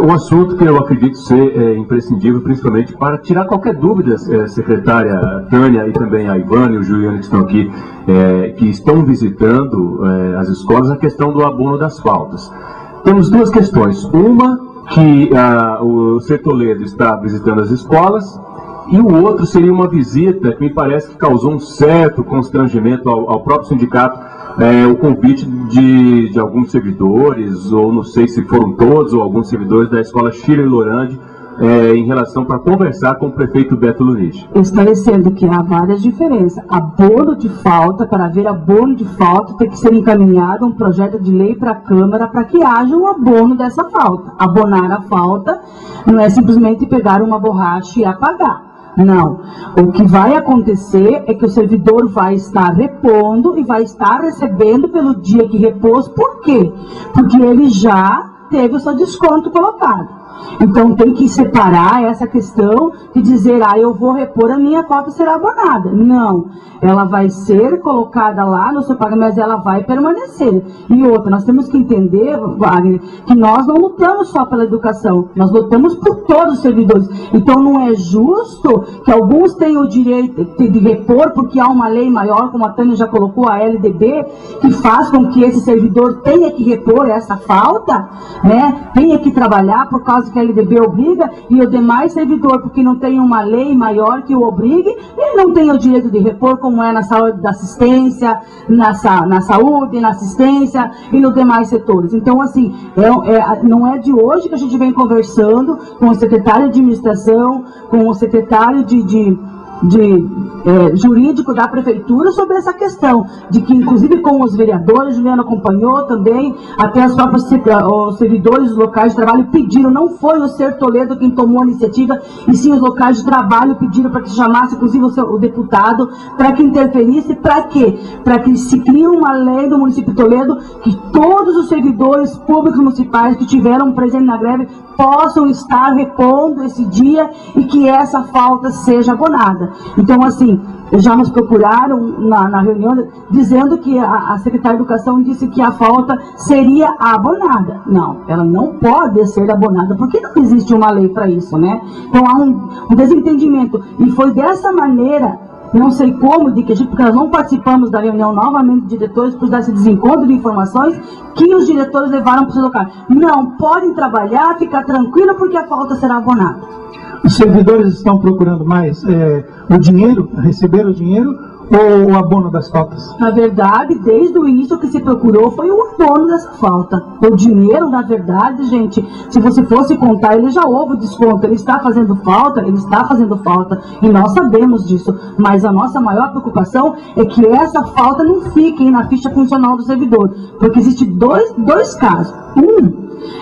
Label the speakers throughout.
Speaker 1: Um assunto que eu acredito ser imprescindível, principalmente para tirar qualquer dúvida, secretária Tânia e também a Ivana e o Juliano que estão aqui, que estão visitando as escolas, a questão do abono das faltas. Temos duas questões. Uma, que o Sr. Toledo está visitando as escolas, e o outro seria uma visita que me parece que causou um certo constrangimento ao próprio sindicato, o convite de alguns servidores, ou não sei se foram todos, ou alguns servidores da escola Schiller Lorandi, em relação para conversar com o prefeito Beto Lurich.
Speaker 2: Esclarecendo que há várias diferenças. Abono de falta, para haver abono de falta, tem que ser encaminhado um projeto de lei para a Câmara para que haja um abono dessa falta. Abonar a falta não é simplesmente pegar uma borracha e apagar. Não. O que vai acontecer é que o servidor vai estar repondo e vai estar recebendo pelo dia que repôs. Por quê? Porque ele já teve o seu desconto colocado. Então tem que separar essa questão de dizer, eu vou repor a minha falta será abonada. Não, ela vai ser colocada lá no seu pagamento, mas ela vai permanecer. E outra, nós temos que entender, Wagner, que nós não lutamos só pela educação, nós lutamos por todos os servidores. Então não é justo que alguns tenham o direito de repor, porque há uma lei maior, como a Tânia já colocou, a LDB, que faz com que esse servidor tenha que repor essa falta, né? Tenha que trabalhar por causa que a LDB obriga, e o demais servidor, porque não tem uma lei maior que o obrigue, ele não tem o direito de repor, como é na saúde, da assistência, na saúde, na assistência e nos demais setores. Então, assim, não é de hoje que a gente vem conversando com o secretário de administração, com o secretário jurídico da prefeitura sobre essa questão, de que inclusive com os vereadores, Juliano acompanhou também, até os próprios os servidores dos locais de trabalho pediram, não foi o Sr. Toledo quem tomou a iniciativa, e sim os locais de trabalho pediram para que chamasse inclusive o deputado, para que interferisse, para quê? Para que se crie uma lei do município de Toledo, que todos os servidores públicos municipais que tiveram presente na greve possam estar repondo esse dia e que essa falta seja abonada. Então, assim, já nos procuraram na reunião dizendo que a secretária de Educação disse que a falta seria abonada. Não, ela não pode ser abonada, porque não existe uma lei para isso, né? Então há um desentendimento. E foi dessa maneira, não sei como, porque nós não participamos da reunião novamente de diretores por dar esse desencontro de informações, que os diretores levaram para os locais. Não, podem trabalhar, ficar tranquilo, porque a falta será abonada.
Speaker 3: Os servidores estão procurando mais o dinheiro, receber o dinheiro, ou o abono das faltas?
Speaker 2: Na verdade, desde o início o que se procurou foi o abono dessa falta. O dinheiro, na verdade, gente, se você fosse contar, ele já houve o desconto, ele está fazendo falta, e nós sabemos disso. Mas a nossa maior preocupação é que essa falta não fique na ficha funcional do servidor, porque existem dois casos.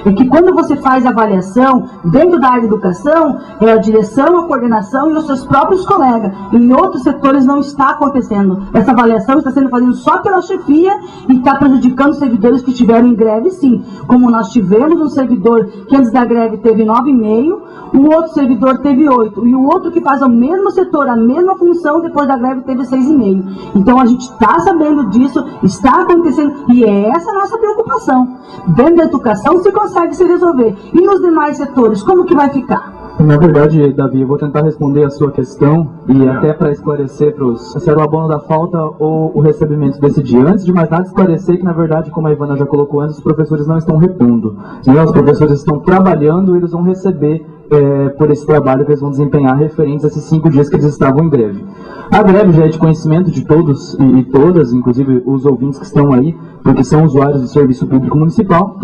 Speaker 2: É que quando você faz avaliação dentro da área de educação, é a direção, a coordenação e os seus próprios colegas. Em outros setores não está acontecendo. Essa avaliação está sendo fazida só pela chefia e está prejudicando os servidores que estiveram em greve, sim. Como nós tivemos um servidor que antes da greve teve 9,5, o outro servidor teve 8, e o outro que faz o mesmo setor, a mesma função, depois da greve teve 6,5. Então a gente está sabendo disso, está acontecendo, e é essa a nossa preocupação. Dentro da educação se consegue se resolver. E nos demais setores, como que vai ficar?
Speaker 4: Na verdade, Davi, eu vou tentar responder a sua questão e até para esclarecer se era o abono da falta ou o recebimento desse dia. Antes de mais nada, esclarecer que, na verdade, como a Ivana já colocou antes, os professores não estão repondo. Os professores estão trabalhando e eles vão receber por esse trabalho que eles vão desempenhar referentes a esses 5 dias que eles estavam em greve. A greve já é de conhecimento de todos e todas, inclusive os ouvintes que estão aí, porque são usuários do Serviço Público Municipal.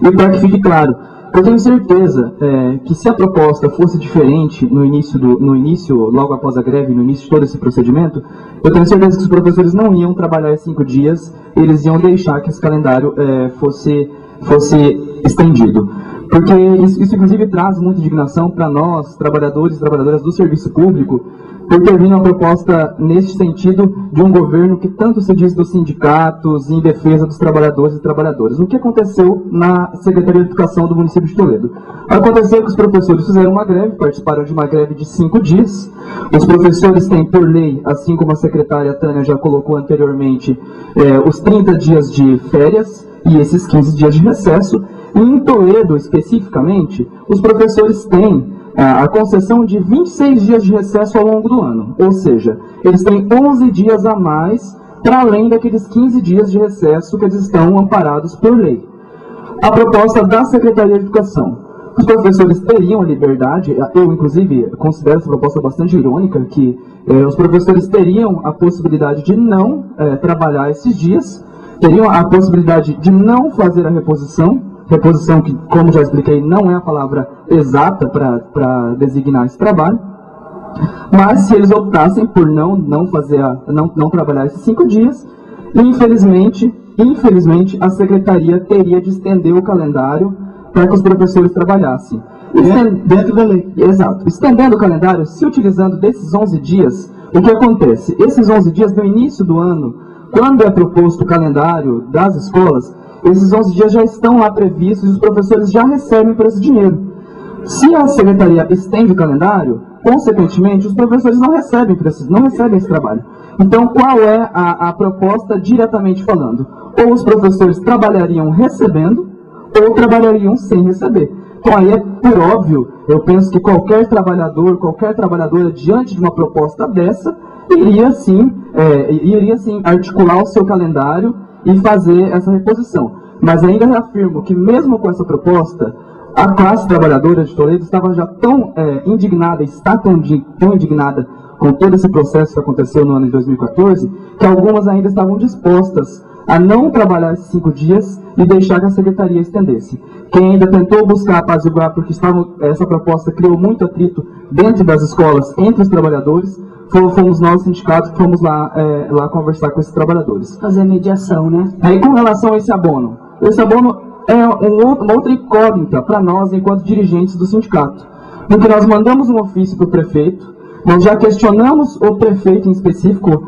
Speaker 4: E para que fique claro, eu tenho certeza que se a proposta fosse diferente no início, logo após a greve, no início de todo esse procedimento, eu tenho certeza que os professores não iam trabalhar esses 5 dias, eles iam deixar que esse calendário fosse estendido. Porque isso inclusive traz muita indignação para nós, trabalhadores e trabalhadoras do serviço público, por ter vindo uma proposta nesse sentido de um governo que tanto se diz dos sindicatos em defesa dos trabalhadores e trabalhadoras. O que aconteceu na Secretaria de Educação do município de Toledo? Aconteceu que os professores fizeram uma greve, participaram de uma greve de 5 dias. Os professores têm, por lei, assim como a secretária Tânia já colocou anteriormente, os 30 dias de férias e esses 15 dias de recesso. E em Toledo, especificamente, os professores têm a concessão de 26 dias de recesso ao longo do ano. Ou seja, eles têm 11 dias a mais, para além daqueles 15 dias de recesso que eles estão amparados por lei. A proposta da Secretaria de Educação. Os professores teriam a liberdade, eu inclusive considero essa proposta bastante irônica, que os professores teriam a possibilidade de não trabalhar esses dias, teriam a possibilidade de não fazer a reposição que, como já expliquei, não é a palavra exata para designar esse trabalho, mas se eles optassem por não trabalhar esses 5 dias, infelizmente a Secretaria teria de estender o calendário para que os professores trabalhassem.
Speaker 3: Dentro da lei.
Speaker 4: Exato. Estendendo o calendário, se utilizando desses 11 dias, o que acontece? Esses 11 dias, no início do ano, quando é proposto o calendário das escolas, esses 11 dias já estão lá previstos e os professores já recebem por esse dinheiro. Se a Secretaria estende o calendário, consequentemente, os professores não recebem esse trabalho. Então, qual é a proposta diretamente falando? Ou os professores trabalhariam recebendo, ou trabalhariam sem receber. Então, aí é por óbvio, eu penso que qualquer trabalhador, qualquer trabalhadora, diante de uma proposta dessa, iria sim articular o seu calendário e fazer essa reposição. Mas ainda reafirmo que mesmo com essa proposta, a classe trabalhadora de Toledo estava já tão indignada, está tão indignada com todo esse processo que aconteceu no ano de 2014, que algumas ainda estavam dispostas a não trabalhar esses 5 dias e deixar que a Secretaria estendesse. Quem ainda tentou buscar apaziguar, porque essa proposta criou muito atrito dentro das escolas, entre os trabalhadores, fomos nós, sindicatos, que fomos lá conversar com esses trabalhadores.
Speaker 2: Fazer mediação, né?
Speaker 4: Aí, com relação a esse abono é uma outra incógnita para nós, enquanto dirigentes do sindicato. Porque nós mandamos um ofício para o prefeito, nós já questionamos o prefeito em específico,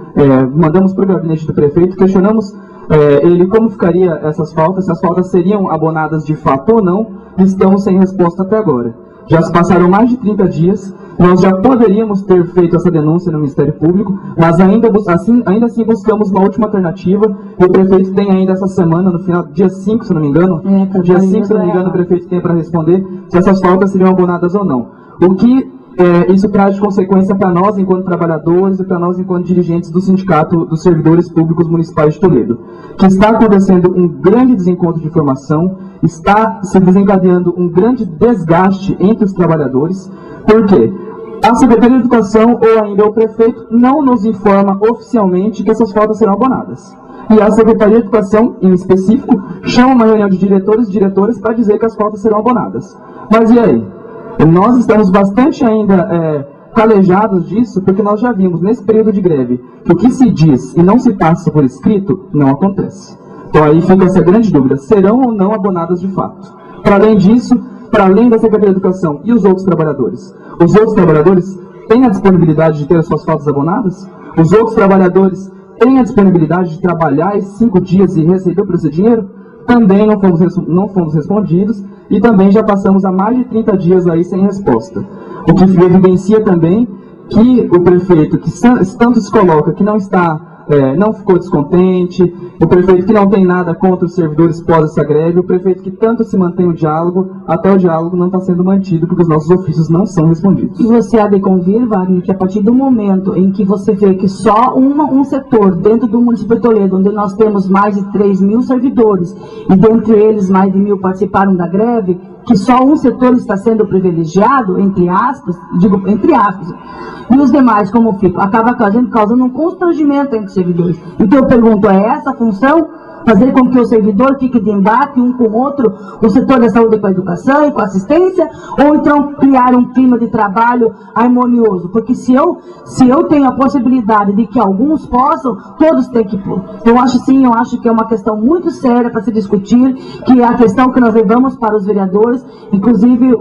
Speaker 4: mandamos para o gabinete do prefeito, questionamos ele como ficaria essas faltas, se as faltas seriam abonadas de fato ou não, estamos sem resposta até agora. Já se passaram mais de 30 dias, nós já poderíamos ter feito essa denúncia no Ministério Público, mas ainda assim buscamos uma última alternativa. O prefeito tem ainda essa semana, no final, dia 5, se não me engano, o prefeito tem para responder se essas faltas seriam abonadas ou não. O que isso traz de consequência para nós, enquanto trabalhadores, e para nós, enquanto dirigentes do Sindicato dos Servidores Públicos Municipais de Toledo, que está acontecendo um grande desencontro de informação, está se desencadeando um grande desgaste entre os trabalhadores. Por quê? A Secretaria de Educação ou ainda o prefeito não nos informa oficialmente que essas faltas serão abonadas. E a Secretaria de Educação, em específico, chama uma reunião de diretores e diretoras para dizer que as faltas serão abonadas. Mas e aí? Nós estamos bastante ainda calejados disso, porque nós já vimos nesse período de greve que o que se diz e não se passa por escrito não acontece. Então aí fica essa grande dúvida, serão ou não abonadas de fato? Para além disso, para além da Secretaria de Educação e os outros trabalhadores têm a disponibilidade de ter as suas faltas abonadas? Os outros trabalhadores têm a disponibilidade de trabalhar esses 5 dias e receber por esse dinheiro? Também não fomos respondidos e também já passamos há mais de 30 dias aí sem resposta. O que evidencia também que o prefeito, que tanto se coloca que não ficou descontente, o prefeito que não tem nada contra os servidores pós essa greve, o prefeito que tanto se mantém o diálogo, até o diálogo não está sendo mantido porque os nossos ofícios não são respondidos.
Speaker 2: E você há de convir, Wagner, que a partir do momento em que você vê que só um setor dentro do município de Toledo, onde nós temos mais de 3.000 servidores, e dentre eles mais de 1.000 participaram da greve, que só um setor está sendo privilegiado, entre aspas, e os demais, como ficam, acaba causando um constrangimento entre os servidores. Então eu pergunto, é essa a função? Fazer com que o servidor fique de embate um com o outro, o setor da saúde com a educação e com a assistência, ou então criar um clima de trabalho harmonioso? Porque se eu tenho a possibilidade de que alguns possam, todos têm que pôr. Eu acho que é uma questão muito séria para se discutir, que é a questão que nós levamos para os vereadores, inclusive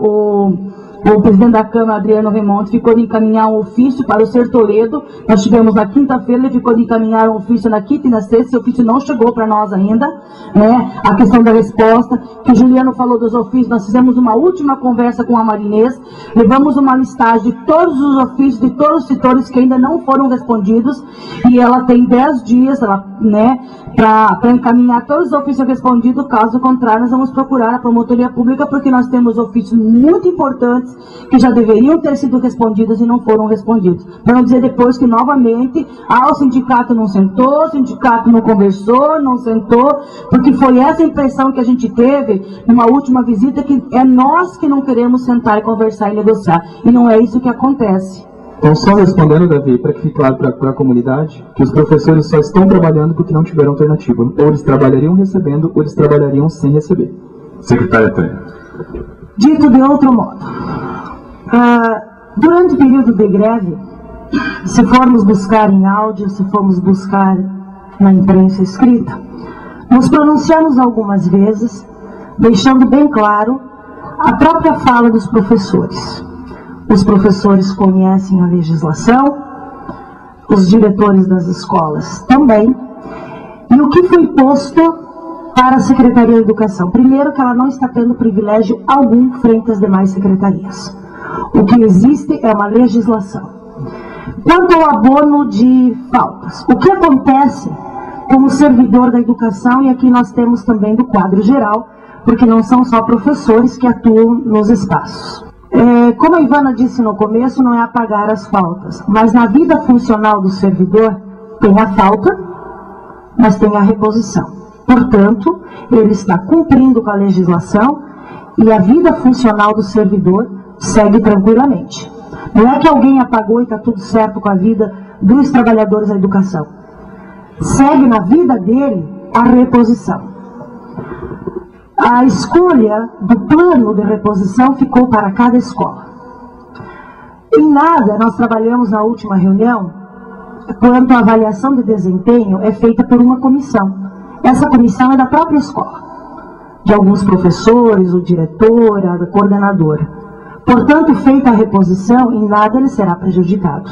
Speaker 2: o presidente da Câmara, Adriano Remonte, ficou de encaminhar um ofício para o Ser Toledo. Nós tivemos na quinta-feira, ele ficou de encaminhar um ofício na quinta e na sexta, esse ofício não chegou para nós ainda, né? A questão da resposta, que o Juliano falou dos ofícios, nós fizemos uma última conversa com a Marinês, levamos uma listagem de todos os ofícios, de todos os setores que ainda não foram respondidos, e ela tem 10 dias, né, para encaminhar todos os ofícios respondidos. Caso contrário, nós vamos procurar a promotoria pública, porque nós temos ofícios muito importantes que já deveriam ter sido respondidos e não foram respondidos. Para não dizer depois que, novamente, o sindicato não sentou, o sindicato não conversou, não sentou, porque foi essa impressão que a gente teve numa última visita, que é nós que não queremos sentar e conversar e negociar. E não é isso que acontece.
Speaker 4: Então, só respondendo, Davi, para que fique claro para a comunidade, que os professores só estão trabalhando porque não tiveram alternativa. Ou eles trabalhariam recebendo, ou eles trabalhariam sem receber.
Speaker 1: Secretária Tânia.
Speaker 2: Dito de outro modo, durante o período de greve, se formos buscar em áudio, se formos buscar na imprensa escrita, nos pronunciamos algumas vezes, deixando bem claro a própria fala dos professores. Os professores conhecem a legislação, os diretores das escolas também, e o que foi posto para a Secretaria de Educação? Primeiro, que ela não está tendo privilégio algum frente às demais secretarias. O que existe é uma legislação. Quanto ao abono de faltas, o que acontece como servidor da educação, e aqui nós temos também do quadro geral, porque não são só professores que atuam nos espaços. Como a Ivana disse no começo, não é apagar as faltas, mas na vida funcional do servidor tem a falta, mas tem a reposição. Portanto, ele está cumprindo com a legislação e a vida funcional do servidor segue tranquilamente. Não é que alguém apagou e está tudo certo com a vida dos trabalhadores da educação. Segue na vida dele a reposição. A escolha do plano de reposição ficou para cada escola. Em nada, nós trabalhamos na última reunião, quanto à avaliação de desempenho é feita por uma comissão. Essa comissão é da própria escola, de alguns professores, o diretor, a coordenadora. Portanto, feita a reposição, em nada ele será prejudicado.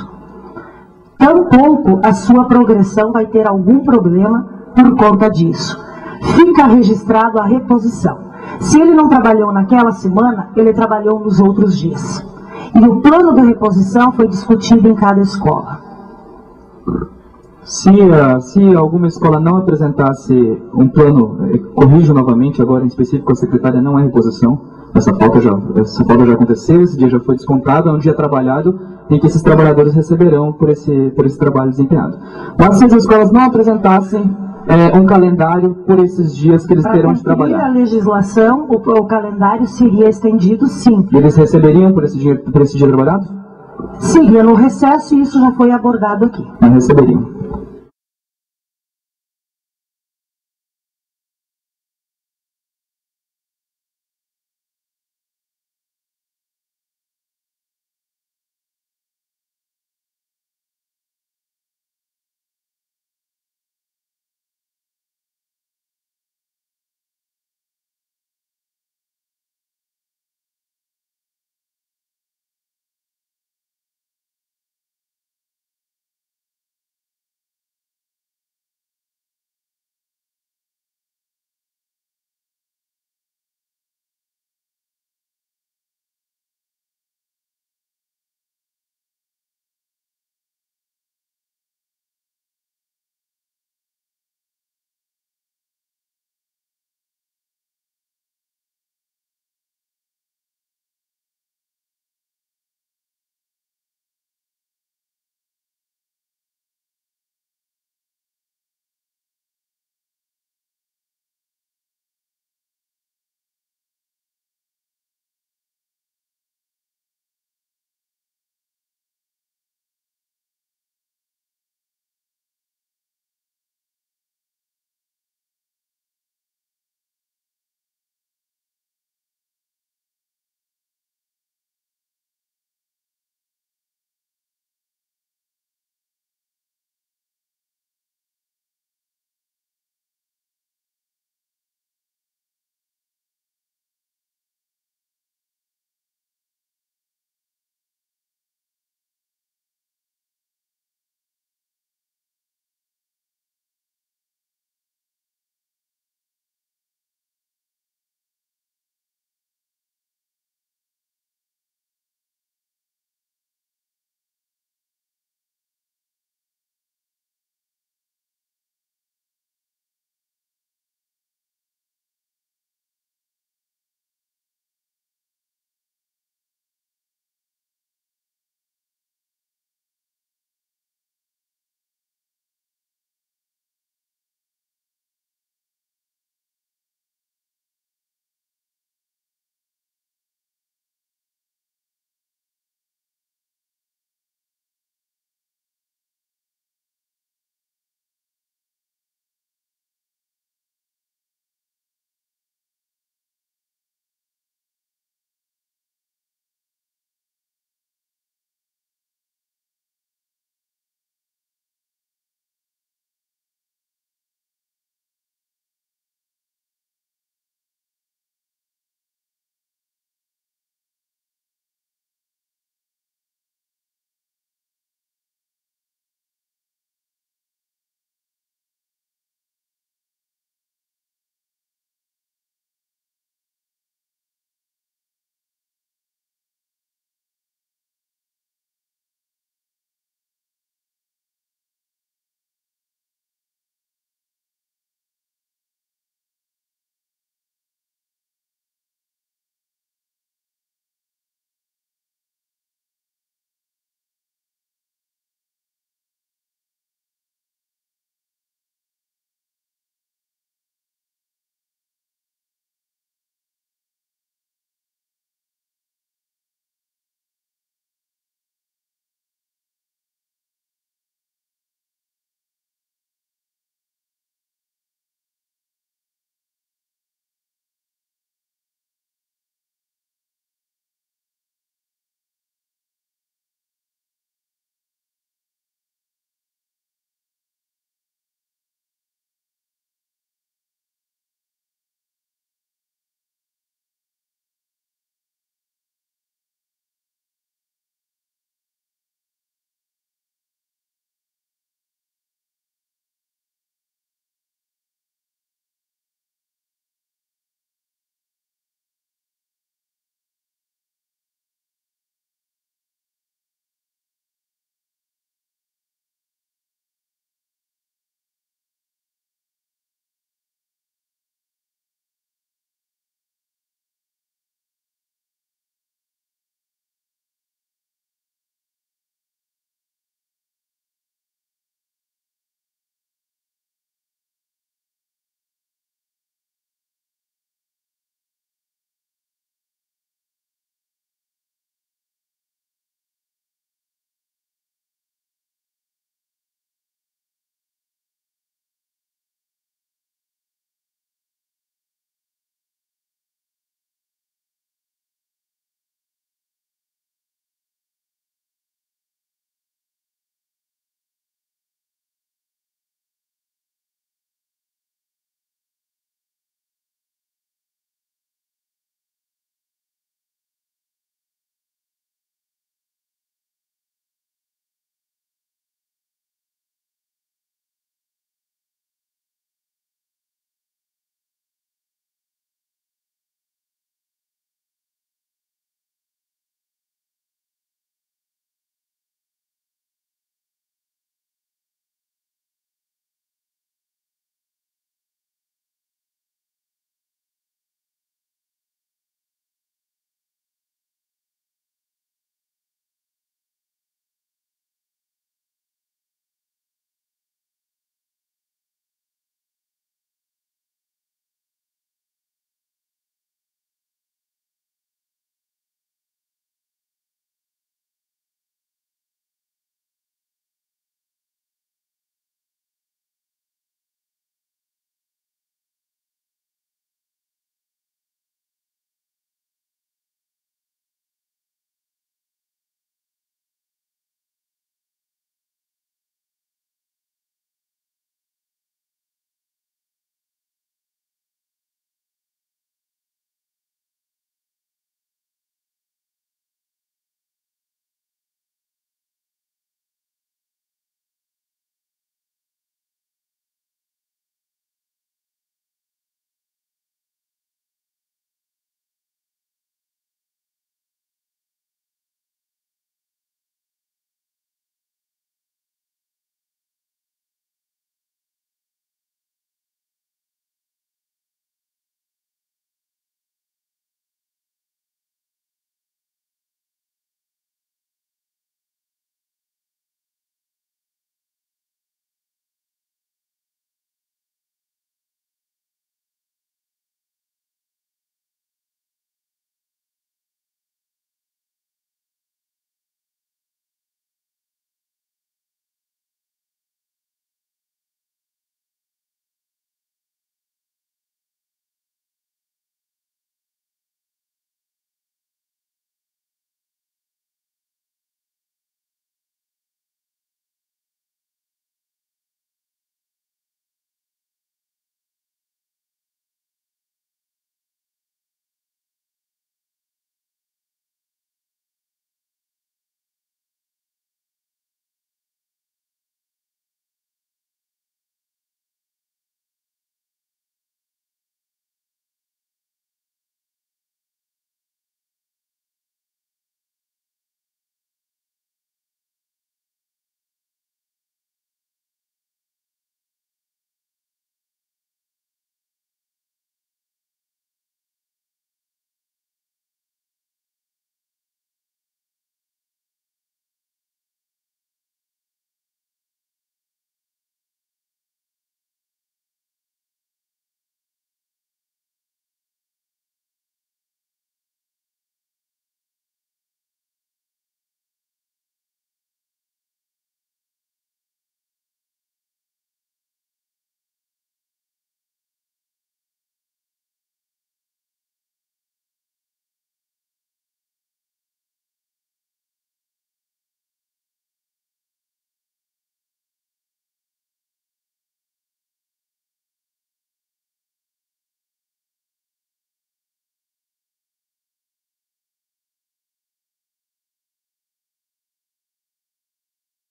Speaker 2: Tampouco a sua progressão vai ter algum problema por conta disso. Fica registrado a reposição. Se ele não trabalhou naquela semana, ele trabalhou nos outros dias. E o plano de reposição foi discutido em cada escola.
Speaker 4: Se alguma escola não apresentasse um plano, corrijo novamente, agora em específico a secretária, não é reposição. Essa falta já aconteceu, esse dia já foi descontado, é um dia trabalhado em que esses trabalhadores receberão por esse trabalho desempenhado. Mas se as escolas não apresentassem um calendário por esses dias que eles terão de trabalhar.
Speaker 2: Para cumprir a legislação, o calendário seria estendido, sim.
Speaker 4: E eles receberiam por esse dia trabalhado?
Speaker 2: Seria no recesso, e isso já foi abordado aqui.
Speaker 4: Não receberiam.